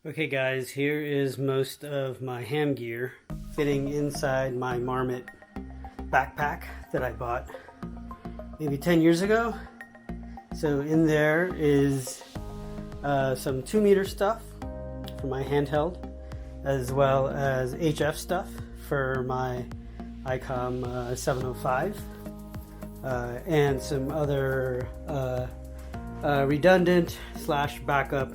Okay guys, here is most of my ham gear fitting inside my Marmot backpack that I bought maybe 10 years ago. So in there is some 2-meter stuff for my handheld, as well as HF stuff for my ICOM 705, and some other redundant / backup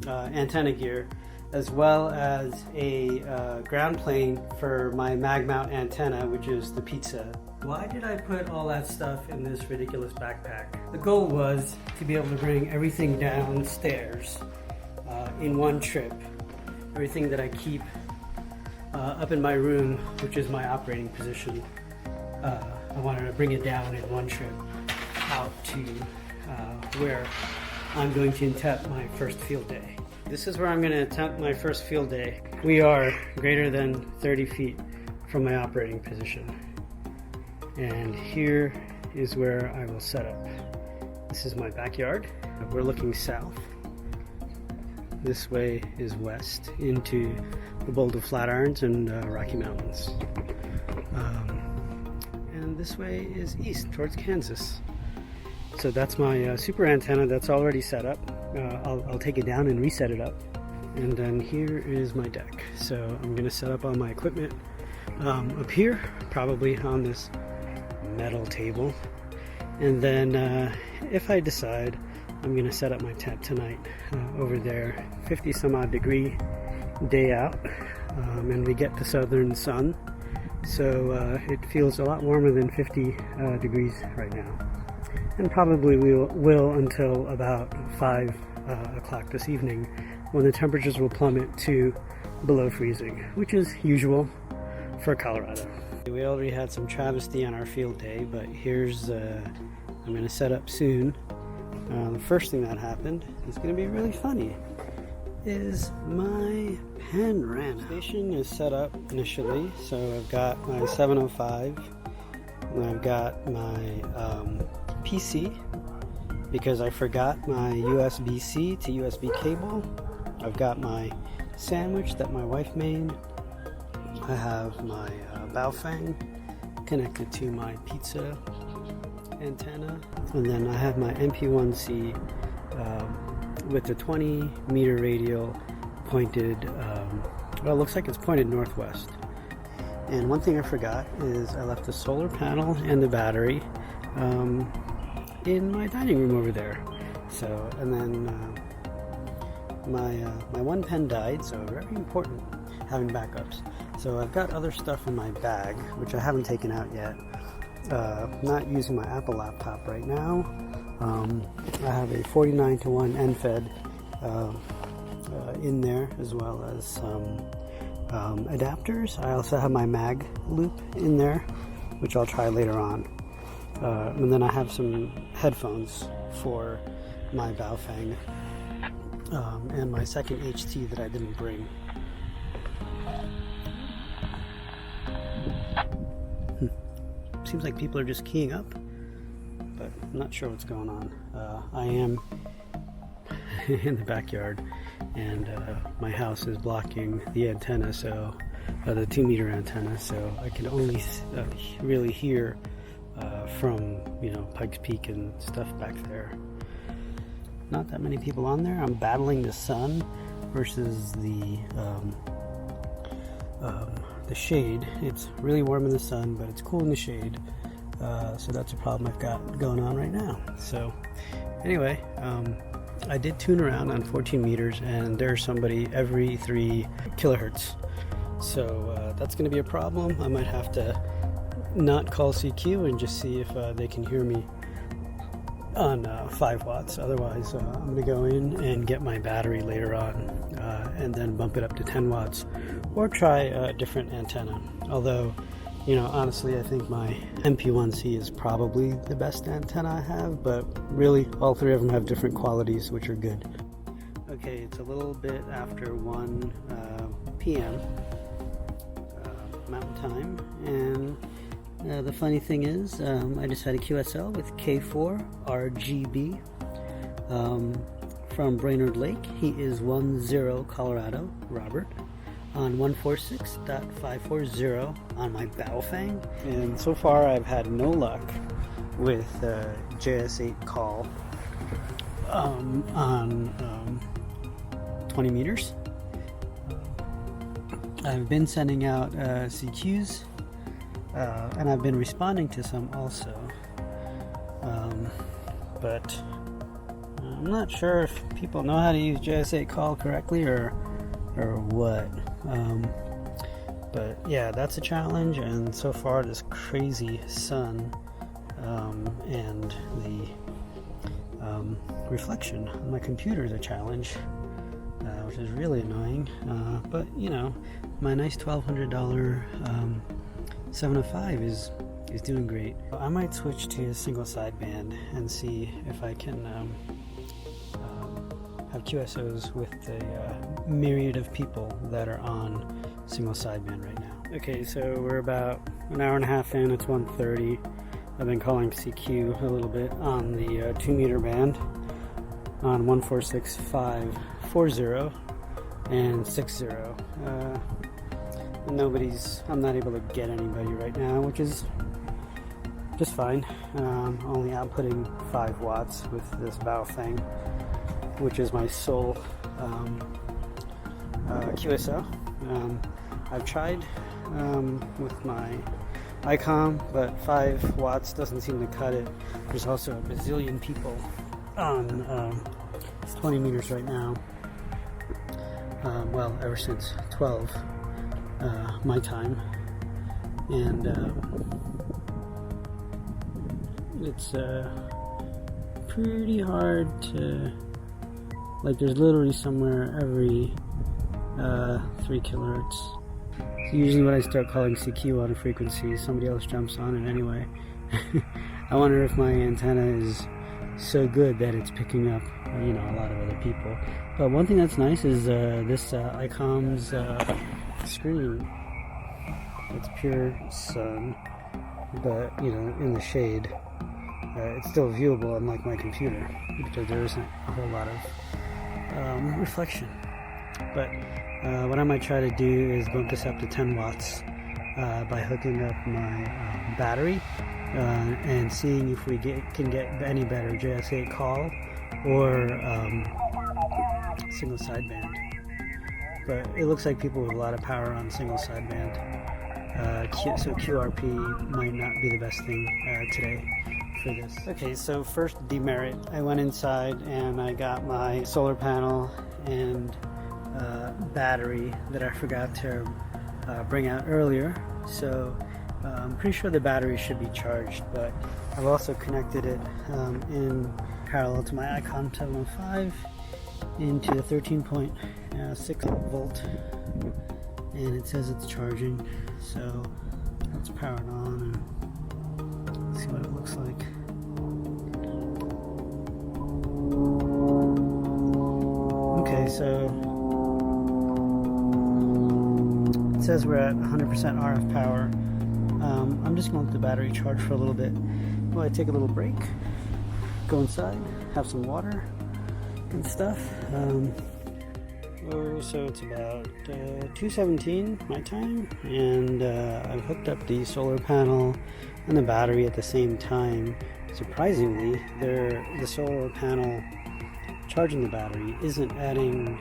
antenna gear, as well as a ground plane for my mag mount antenna, which is the pizza. Why did I put all that stuff in this ridiculous backpack? The goal was to be able to bring everything downstairs in one trip. Everything that I keep up in my room, which is my operating position, I wanted to bring it down in one trip out to where I'm going to attempt my first field day. This is where I'm going to attempt my first field day. We are greater than 30 feet from my operating position. And here is where I will set up. This is my backyard. We're looking south. This way is west into the Boulder Flatirons and Rocky Mountains. And this way is east towards Kansas. So that's my super antenna that's already set up. I'll take it down and reset it up. And then here is my deck. So I'm going to set up all my equipment up here, probably on this metal table. And then if I decide, I'm going to set up my tent tonight over there. 50 some odd degree day out, and we get the southern sun. So it feels a lot warmer than 50 degrees right now. And probably will until about 5 o'clock this evening, when the temperatures will plummet to below freezing, which is usual for Colorado. We already had some travesty on our field day, but here's, I'm going to set up soon. The first thing that happened is going to be really funny, is my pen ran out. Station is set up initially, so I've got my 705, and I've got my PC, because I forgot my USB-C to USB cable. I've got my sandwich that my wife made. I have my Baofeng connected to my pizza antenna, and then I have my MP1C with the 20-meter radial pointed, well, it looks like it's pointed northwest. And one thing I forgot is I left the solar panel and the battery in my dining room over there. So, and then my one pen died, so very important having backups. So I've got other stuff in my bag, which I haven't taken out yet. Not using my Apple laptop right now. I have a 49-to-1 NFED in there, as well as some adapters. I also have my mag loop in there, which I'll try later on. And then I have some headphones for my Baofeng and my second HT that I didn't bring. Seems like people are just keying up, but I'm not sure what's going on. I am in the backyard, and my house is blocking the antenna, so the 2-meter antenna, so I can only really hear from, you know, Pikes Peak and stuff back there. Not that many people on there. I'm battling the sun versus the shade. It's really warm in the sun, but it's cool in the shade. So that's a problem I've got going on right now. So anyway, I did tune around on 14 meters, and there's somebody every 3 kilohertz. So that's going to be a problem. I might have to not call CQ and just see if they can hear me on 5 watts. Otherwise, I'm going to go in and get my battery later on and then bump it up to 10 watts or try a different antenna. Although, you know, honestly, I think my MP1C is probably the best antenna I have, but really all 3 of them have different qualities, which are good. Okay, it's a little bit after 1 p.m. Mountain Time, and the funny thing is, I just had a QSL with K4 RGB from Brainerd Lake. He is 10 Colorado, Robert, on 146.540 on my Baofeng. And so far I've had no luck with JS8 call on 20 meters. I've been sending out CQs, and I've been responding to some also, but I'm not sure if people know how to use JS8 call correctly or what. But yeah, that's a challenge, and so far this crazy sun and the reflection on my computer is a challenge, which is really annoying. But you know, my nice $1,200 705 is doing great. I might switch to a single sideband and see if I can have QSOs with the myriad of people that are on single sideband right now. Okay, so we're about an hour and a half in. It's 1:30. I've been calling CQ a little bit on the 2 meter band on 146.540 and 60. I'm not able to get anybody right now, which is just fine. Only outputting 5 watts with this Baofeng, which is my sole QSO. I've tried with my ICOM, but 5 watts doesn't seem to cut it. There's also a bazillion people on 20 meters right now. Well, ever since 12 my time, and it's pretty hard to, like, there's literally somewhere every 3 kilohertz. So usually when I start calling CQ on a frequency, somebody else jumps on it anyway. I wonder if my antenna is so good that it's picking up, you know, a lot of other people. But one thing that's nice is this ICOM's screen. It's pure sun, but you know, in the shade. It's still viewable, unlike my computer, because there isn't a whole lot of reflection. But what I might try to do is bump this up to 10 watts by hooking up my battery and seeing if we can get any better JS8 call or single sideband. But it looks like people with a lot of power on single sideband, so QRP might not be the best thing today for this. Okay, so first demerit. I went inside and I got my solar panel and battery that I forgot to bring out earlier. So I'm pretty sure the battery should be charged, but I've also connected it in parallel to my ICOM 705 into a 13.6 volt, and it says it's charging, so let's power it on and see what it looks like. Okay, so it says we're at 100% RF power. I'm just going to let the battery charge for a little bit while I take a little break, go inside, have some water and stuff. So it's about 2:17 my time, and I've hooked up the solar panel and the battery at the same time. Surprisingly, the solar panel charging the battery isn't adding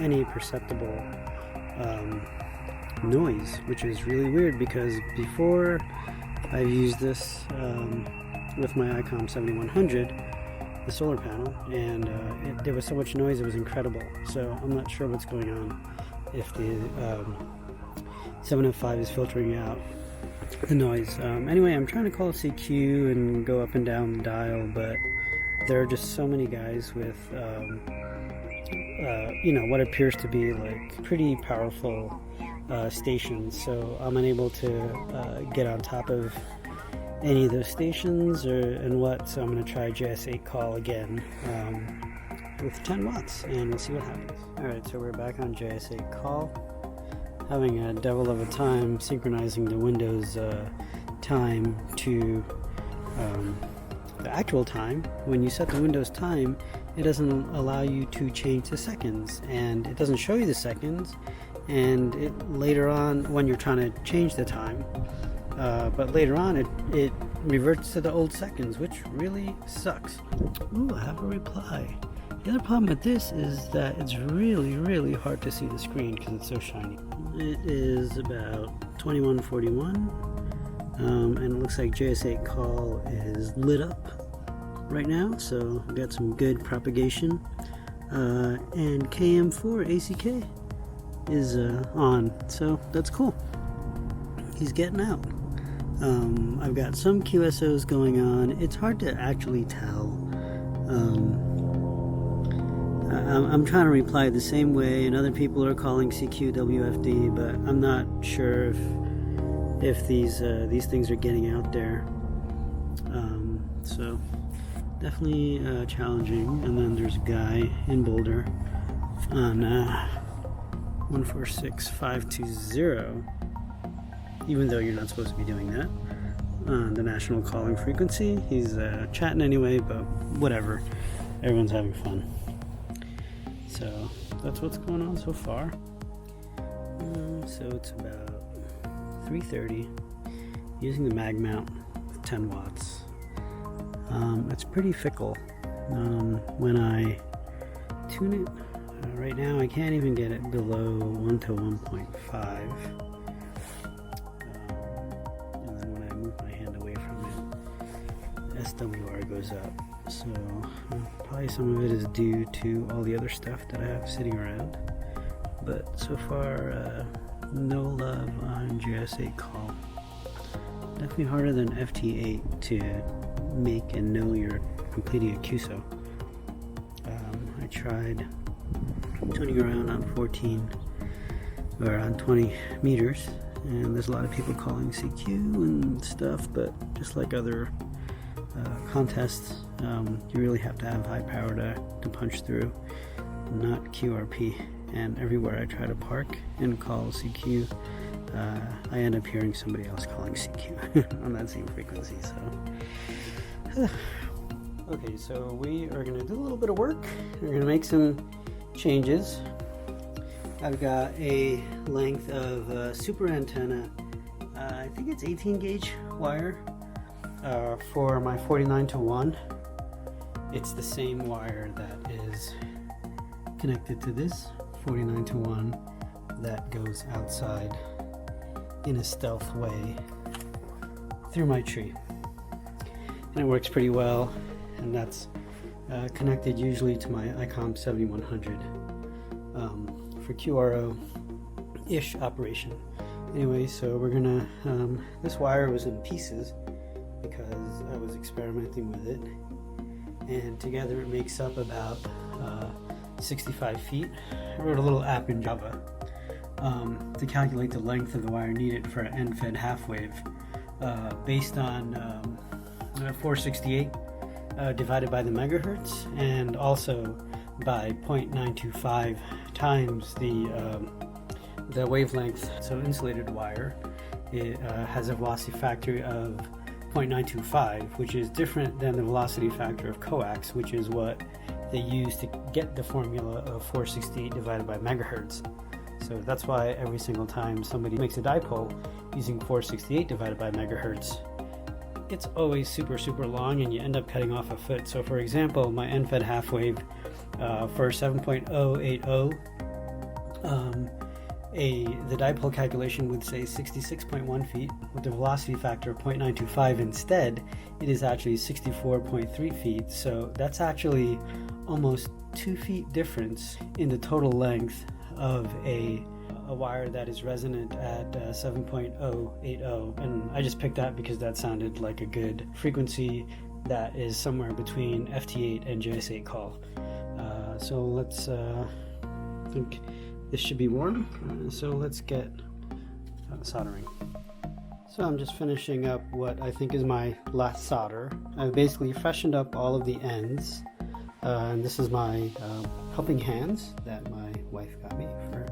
any perceptible noise, which is really weird, because before I've used this with my ICOM 7100, the solar panel, and there was so much noise, it was incredible. So I'm not sure what's going on, if the 705 is filtering out the noise. Anyway, I'm trying to call CQ and go up and down the dial, but there are just so many guys with you know, what appears to be like pretty powerful stations, so I'm unable to get on top of any of those stations so I'm going to try JS8 call again with 10 watts, and we'll see what happens. Alright, so we're back on JS8 call, having a devil of a time synchronizing the Windows time to the actual time. When you set the Windows time, it doesn't allow you to change the seconds, and it doesn't show you the seconds, and later on when you're trying to change the time, but later on it reverts to the old seconds, which really sucks. Ooh, I have a reply. The other problem with this is that it's really hard to see the screen because it's so shiny. It is about 21:41, and it looks like JS8 call is lit up right now, so we got some good propagation, and KM4 ACK is on, so that's cool. He's getting out. I've got some QSOs going on. It's hard to actually tell. I'm trying to reply the same way, and other people are calling CQ WFD, but I'm not sure if these things are getting out there. So definitely challenging. And then there's a guy in Boulder on 146520, even though you're not supposed to be doing that on the national calling frequency. He's chatting anyway, but whatever, everyone's having fun. So that's what's going on so far. So it's about 3:30, using the mag mount with 10 watts. It's pretty fickle. When I tune it, right now I can't even get it below 1 to 1.5. And then when I move my hand away from it, SWR goes up. So probably some of it is due to all the other stuff that I have sitting around. But so far, no love on JS8 call. Definitely harder than FT8 to make and know you're completing a QSO. I tried tuning around on 14 or on 20 meters, and there's a lot of people calling CQ and stuff, but just like other contests, you really have to have high power to punch through, not QRP. And everywhere I try to park and call CQ, I end up hearing somebody else calling CQ on that same frequency. So okay, so we are going to do a little bit of work. We're going to make some changes. I've got a length of super antenna, I think it's 18 gauge wire, for my 49:1. It's the same wire that is connected to this 49:1 that goes outside in a stealth way through my tree, and it works pretty well. And that's connected usually to my ICOM 7100 for QRO-ish operation. Anyway, so we're gonna, this wire was in pieces because I was experimenting with it, and together it makes up about 65 feet. I wrote a little app in Java to calculate the length of the wire needed for an end-fed half wave based on 468 divided by the megahertz, and also by 0.925 times the wavelength. So insulated wire, it has a velocity factor of 0.925, which is different than the velocity factor of coax, which is what they use to get the formula of 468 divided by megahertz. So that's why every single time somebody makes a dipole using 468 divided by megahertz, it's always super long, and you end up cutting off a foot. So for example, my end-fed half wave for 7.080, the dipole calculation would say 66.1 feet with the velocity factor of 0.925. Instead, it is actually 64.3 feet. So that's actually almost 2 feet difference in the total length of a wire that is resonant at 7.080. And I just picked that because that sounded like a good frequency that is somewhere between FT8 and JS8 call. So let's, I think this should be warm, so let's get soldering. So I'm just finishing up what I think is my last solder. I've basically freshened up all of the ends, and this is my helping hands that my wife got me for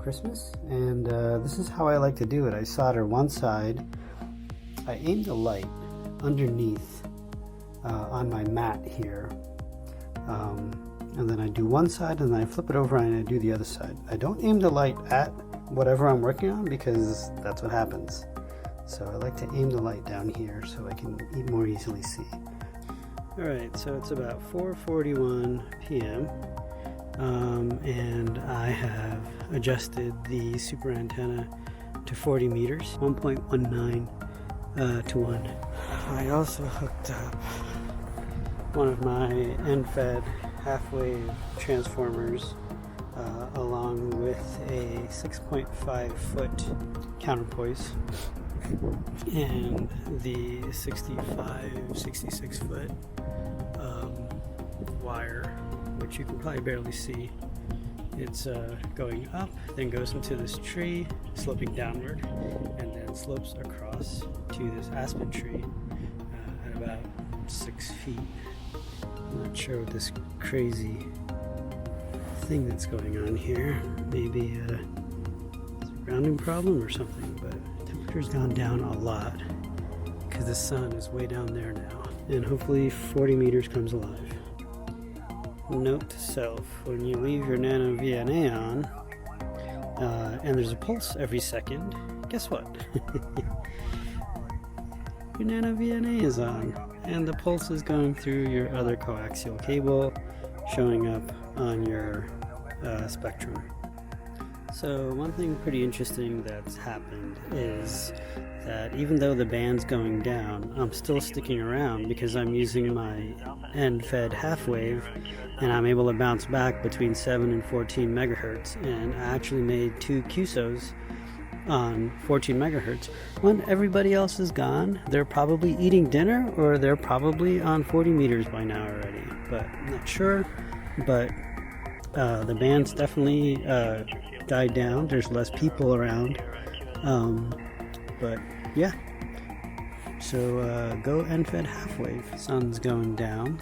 Christmas, and this is how I like to do it. I solder one side, I aim the light underneath on my mat here, And then I do one side and then I flip it over and I do the other side. I don't aim the light at whatever I'm working on because that's what happens. So I like to aim the light down here so I can more easily see. Alright, so it's about 4:41 p.m. And I have adjusted the super antenna to 40 meters, 1.19 to 1. I also hooked up one of my end-fed half-wave transformers along with a 6.5 foot counterpoise and the 66 foot wire, which you can probably barely see. It's going up, then goes into this tree, sloping downward, and then slopes across to this aspen tree at about 6 feet. I'm not sure what this crazy thing that's going on here. Maybe it's a grounding problem or something, but temperature's gone down a lot because the sun is way down there now. And hopefully 40 meters comes alive. Note to self, when you leave your nano VNA on, and there's a pulse every second, guess what? Your nano VNA is on, and the pulse is going through your other coaxial cable, showing up on your spectrum. So one thing pretty interesting that's happened is that even though the band's going down, I'm still sticking around because I'm using my end-fed half-wave, and I'm able to bounce back between 7 and 14 megahertz, and I actually made 2 QSOs on 14 megahertz. When everybody else is gone, they're probably eating dinner or they're probably on 40 meters by now already, but I'm not sure. But the band's definitely died down. There's less people around, but yeah. So go end-fed half-wave. Sun's going down,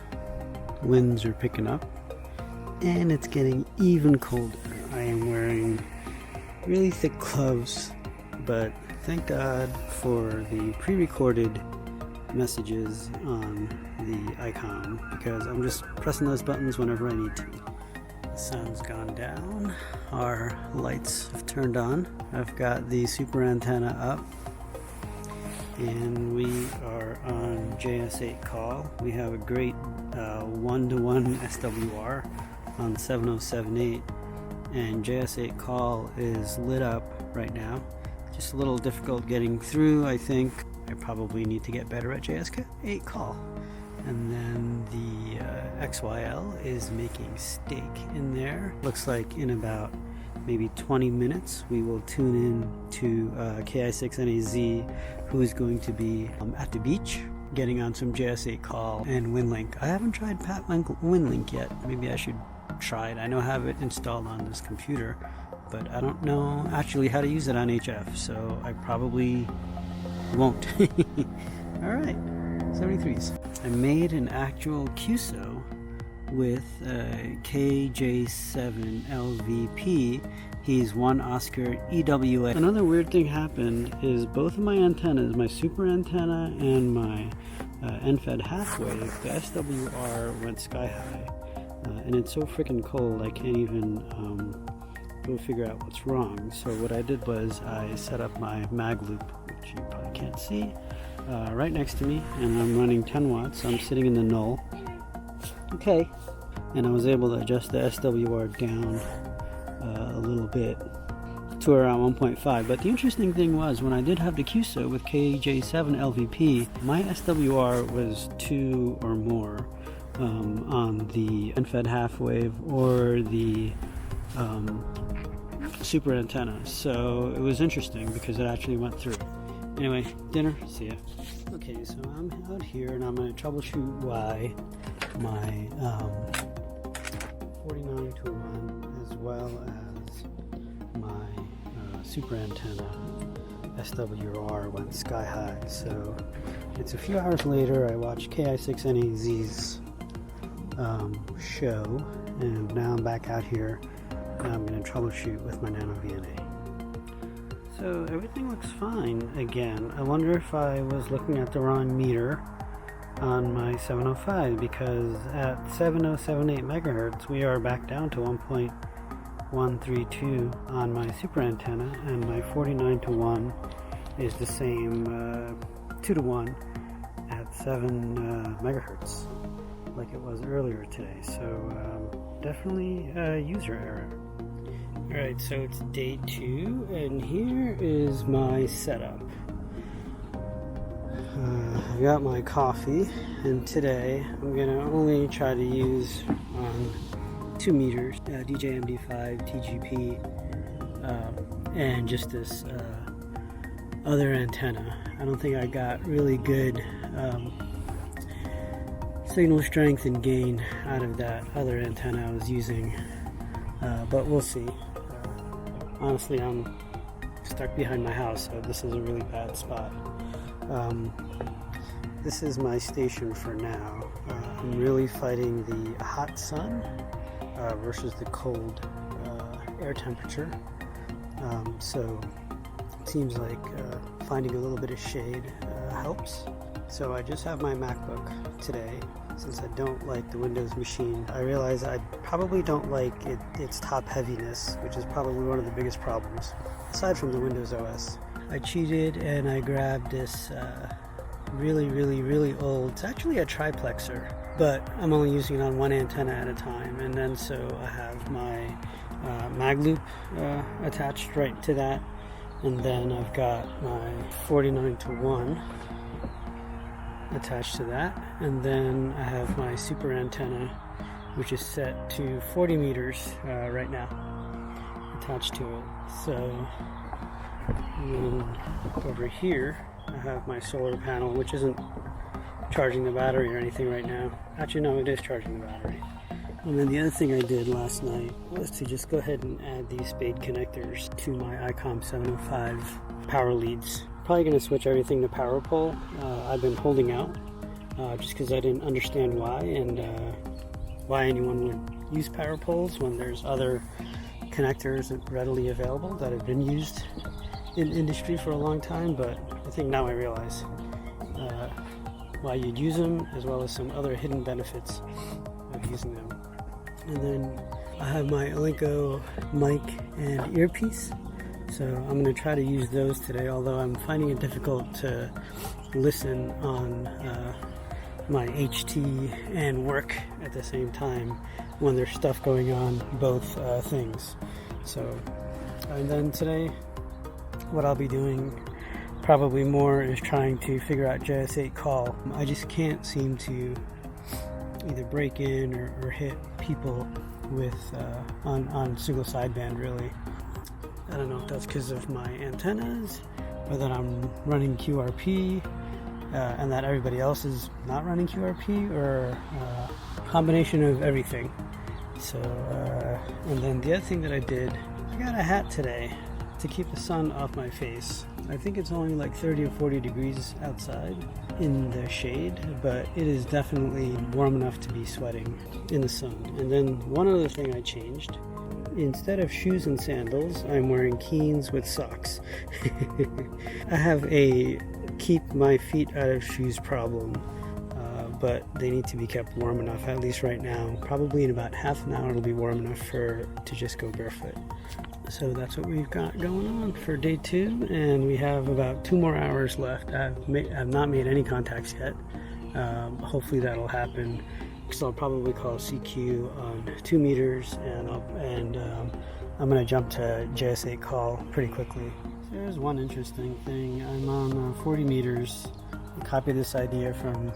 winds are picking up, and it's getting even colder. I am wearing really thick gloves, but thank God for the pre-recorded messages on the icon, because I'm just pressing those buttons whenever I need to. The sun's gone down, our lights have turned on, I've got the super antenna up, and we are on JS8 call. We have a great 1-to-1 SWR on 7078, and JS8 call is lit up right now. Just a little difficult getting through, I think. I probably need to get better at JS8 call. And then the XYL is making steak in there. Looks like in about maybe 20 minutes we will tune in to KI6NAZ, who is going to be at the beach getting on some JS8 call and WinLink. I haven't tried WinLink yet. Maybe I should try it. I know I have it installed on this computer, but I don't know actually how to use it on HF, so I probably won't. Alright, 73s. I made an actual QSO with KJ7LVP. He's 1 Oscar EWA. Another weird thing happened is both of my antennas, my super antenna and my end-fed half-wave, the SWR went sky high. And it's so freaking cold I can't even go figure out what's wrong. So what I did was I set up my mag loop, which you probably can't see, right next to me, and I'm running 10 watts. I'm sitting in the null. Okay. And I was able to adjust the SWR down a little bit to around 1.5. But the interesting thing was, when I did have the QSO with KJ7LVP, my SWR was 2 or more on the end-fed half-wave or the super antenna. So it was interesting because it actually went through. Anyway, dinner, see ya. Okay, so I'm out here and I'm going to troubleshoot why my 49 to 1 as well as my super antenna SWR went sky high. So it's a few hours later. I watched KI6NAZ's show, and now I'm back out here and I'm going to troubleshoot with my nano VNA. So everything looks fine again. I wonder if I was looking at the wrong meter. on my 705, because at 7078 megahertz we are back down to 1.132 on my super antenna, and my 49 to 1 is the same 2 to 1 at 7 megahertz like it was earlier today. So definitely a user error. Alright, so it's day 2, and here is my setup. I've got my coffee, and today I'm going to only try to use 2 meters, DJMD5, TGP, and just this other antenna. I don't think I got really good signal strength and gain out of that other antenna I was using, but we'll see. Honestly, I'm stuck behind my house, so this is a really bad spot. This is my station for now. I'm really fighting the hot sun versus the cold air temperature. So it seems like finding a little bit of shade helps. So I just have my MacBook today. Since I don't like the Windows machine, I realize I probably don't like its top heaviness, which is probably one of the biggest problems, aside from the Windows OS. I cheated and I grabbed this really old, it's actually a triplexer, but I'm only using it on one antenna at a time, and then so I have my mag loop attached right to that, and then I've got my 49 to 1 attached to that, and then I have my super antenna, which is set to 40 meters right now, attached to it. So over here I have my solar panel, which isn't charging the battery or anything right now. Actually, no, it is charging the battery. And then the other thing I did last night was to just go ahead and add these spade connectors to my ICOM 705 power leads. Probably going to switch everything to power pole. I've been holding out just because I didn't understand why, and why anyone would use power poles when there's other connectors readily available that have been used in industry for a long time. But I think now I realize why you'd use them, as well as some other hidden benefits of using them. And then I have my Alinco mic and earpiece, so I'm going to try to use those today, although I'm finding it difficult to listen on my HT and work at the same time when there's stuff going on both things. So, and then today what I'll be doing probably more is trying to figure out JS8 call. I just can't seem to either break in or hit people with on single sideband, really. I don't know if that's because of my antennas, or that I'm running QRP and that everybody else is not running QRP, or a combination of everything. So and then the other thing that I did, I got a hat today to keep the sun off my face. I think it's only like 30 or 40 degrees outside in the shade, but it is definitely warm enough to be sweating in the sun. And then one other thing I changed, instead of shoes and sandals, I'm wearing Keens with socks. I have a keep my feet out of shoes problem, but they need to be kept warm enough, at least right now. Probably in about half an hour it'll be warm enough to just go barefoot. So that's what we've got going on for day 2, and we have about 2 more hours left. I've not made any contacts yet. Hopefully that'll happen, because I'll probably call CQ on 2 meters, and I'm going to jump to JS8 call pretty quickly. So there's one interesting thing. I'm on 40 meters. I copied this idea from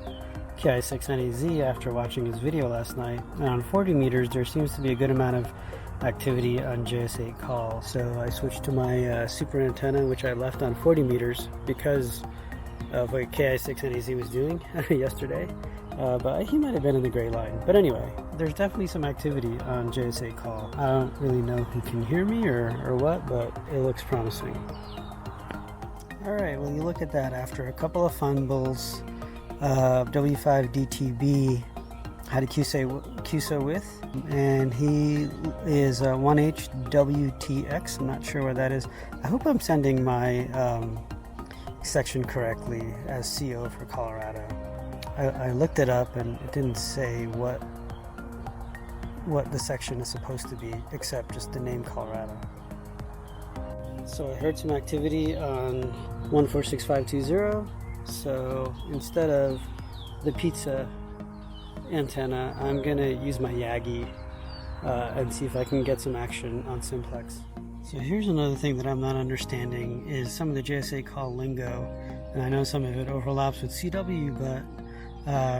KI6NAZ after watching his video last night. And on 40 meters, there seems to be a good amount of activity on JS8 call. So I switched to my super antenna, which I left on 40 meters because of what KI6NAZ was doing yesterday. But he might have been in the gray line. But anyway, there's definitely some activity on JS8 call. I don't really know who can hear me or what, but it looks promising. Alright, well, you look at that. After a couple of fumbles, W5DTB had a QSO with, and he is 1HWTX. I'm not sure what that is. I hope I'm sending my section correctly as CO for Colorado. I looked it up and it didn't say what the section is supposed to be, except just the name Colorado. So I heard some activity on 146520, so instead of the pizza antenna, I'm gonna use my Yagi and see if I can get some action on simplex. So here's another thing that I'm not understanding is some of the JSA call lingo, and I know some of it overlaps with CW, but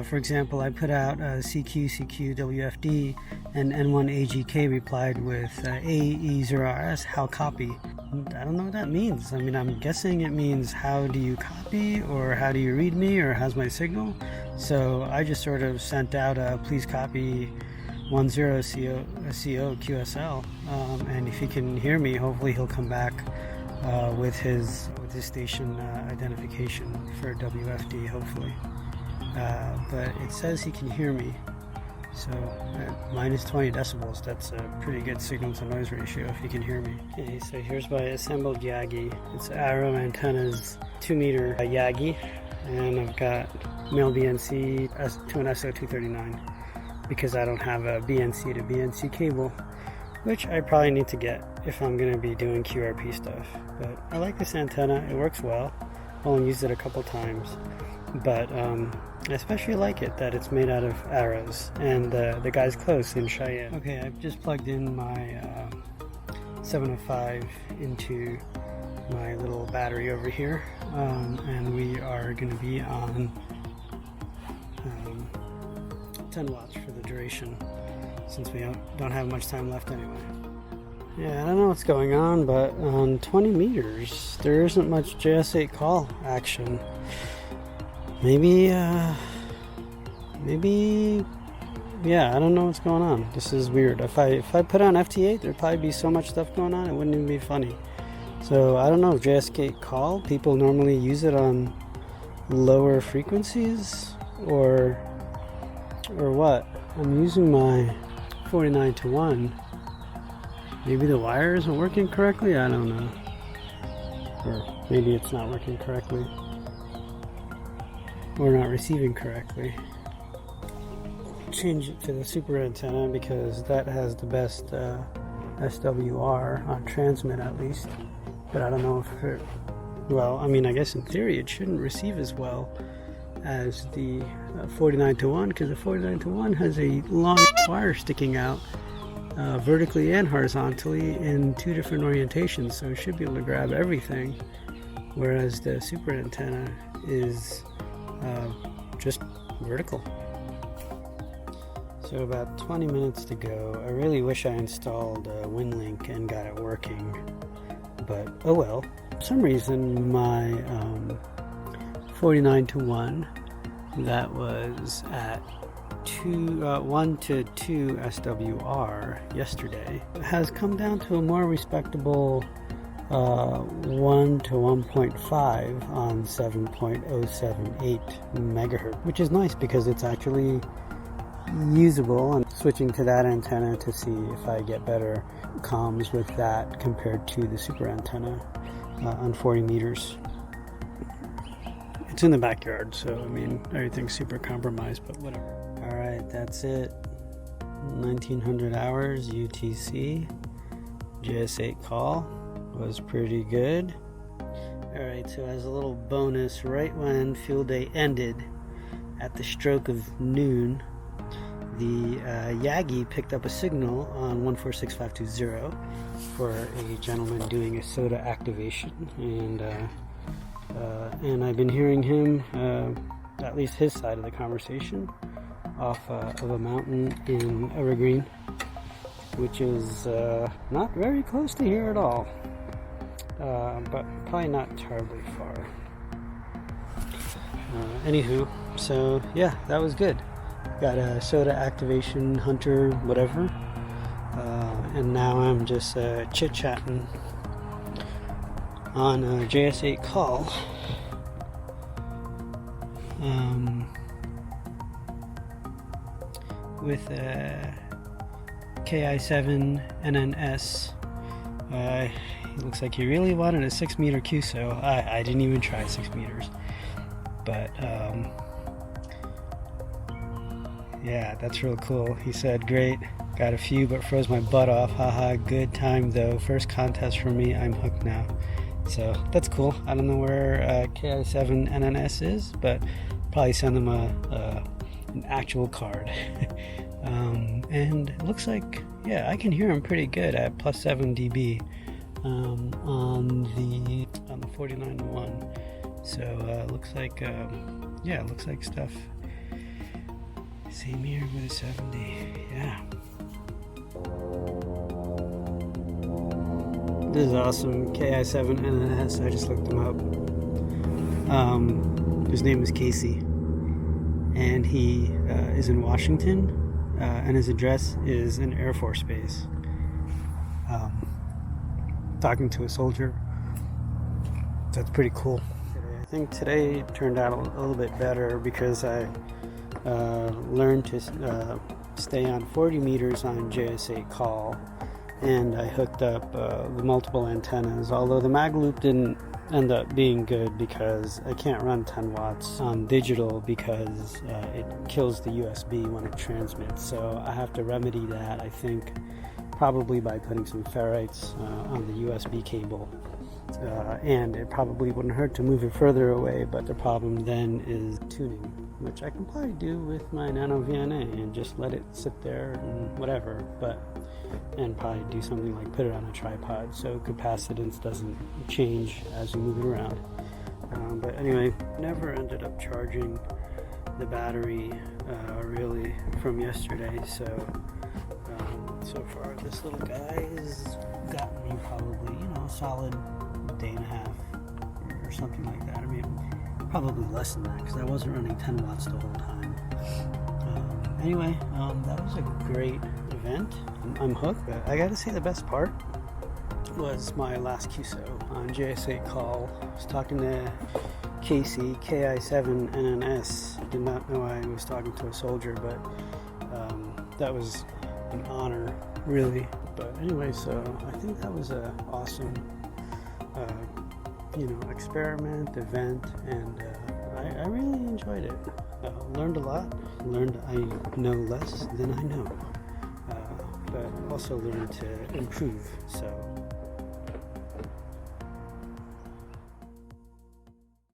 for example, I put out CQ, WFD, and N1AGK replied with AE0RS, how copy. I don't know what that means. I mean, I'm guessing it means how do you copy, or how do you read me, or how's my signal? So I just sort of sent out a please copy 10 CO QSL, and if he can hear me, hopefully he'll come back with his station identification for WFD, hopefully. But it says he can hear me, so at minus 20 decibels, that's a pretty good signal to noise ratio if he can hear me. Okay, so here's my assembled Yagi. It's Arrow Antennas 2-meter Yagi, and I've got male BNC to an SO239 because I don't have a BNC to BNC cable, which I probably need to get if I'm going to be doing QRP stuff. But I like this antenna, it works well. I've only used it a couple times, but I especially like it that it's made out of arrows, and the guy's close in Cheyenne. Okay, I've just plugged in my 705 into my little battery over here, and we are going to be on 10 watts for the duration, since we don't have much time left anyway. Yeah, I don't know what's going on, but on 20 meters, there isn't much JS8 call action. Maybe, yeah, I don't know what's going on. This is weird. If I put on FT8, there'd probably be so much stuff going on, it wouldn't even be funny. So I don't know if JS8 call, people normally use it on lower frequencies, or what. I'm using my 49-to-1. Maybe the wire isn't working correctly, I don't know. Or maybe it's not working correctly, or not receiving correctly. Change it to the super antenna because that has the best SWR on transmit, at least. But I don't know if it, well, I mean, I guess in theory it shouldn't receive as well as the 49-to-1, because the 49-to-1 has a long wire sticking out vertically and horizontally in two different orientations, so it should be able to grab everything, whereas the super antenna is just vertical. So about 20 minutes to go. I really wish I installed WinLink and got it working, but oh well. For some reason my 49-to-1 that was at 1 to 2 SWR yesterday has come down to a more respectable 1 to 1.5 on 7.078 megahertz, which is nice because it's actually usable. I'm switching to that antenna to see if I get better comms with that compared to the super antenna on 40 meters. It's in the backyard, so I mean everything's super compromised, but whatever. Alright, that's it. 1900 hours UTC. JS8 call was pretty good. Alright, so as a little bonus, right when field day ended at the stroke of noon, the Yagi picked up a signal on 146520 for a gentleman doing a SOTA activation, and I've been hearing him, at least his side of the conversation, off of a mountain in Evergreen, which is not very close to here at all, but probably not terribly far. Anywho, so yeah, that was good. Got a SOTA activation, Hunter, whatever, and now I'm just chit-chatting on a JS8 call. With KI7 NNS. It looks like he really wanted a 6-meter QSO. I didn't even try 6 meters, but Yeah, that's real cool. He said, great, got a few but froze my butt off. Haha, good time though. First contest for me, I'm hooked now. So that's cool. I don't know where KI7NNS is, but probably send them an actual card. And it looks like, yeah, I can hear him pretty good at plus 7 dB on the 49.1. So looks like, yeah, it looks like stuff. Same here with a 70. Yeah. This is awesome. KI7NNS. I just looked him up. His name is Casey, and he is in Washington, and his address is an Air Force base. Talking to a soldier. That's pretty cool. I think today turned out a little bit better because I learned to stay on 40 meters on JS8 call, and I hooked up the multiple antennas, although the mag loop didn't end up being good because I can't run 10 watts on digital because it kills the USB when it transmits. So I have to remedy that, I think, probably by putting some ferrites on the USB cable. And it probably wouldn't hurt to move it further away, but the problem then is tuning, which I can probably do with my Nano VNA and just let it sit there and whatever, and probably do something like put it on a tripod so capacitance doesn't change as you move it around. But anyway, never ended up charging the battery really from yesterday, so far this little guy has gotten me probably, a solid day and a half or something like that. I mean, probably less than that because I wasn't running 10 watts the whole time. Anyway, that was a great event. I'm hooked, but I gotta say the best part was my last QSO on JS8 call. I was talking to Casey, KI7NNS. Did not know I was talking to a soldier, but that was an honor, really. But anyway, so I think that was a awesome experiment, event, and I really enjoyed it. Learned a lot, learned I know less than I know, but also learned to improve, so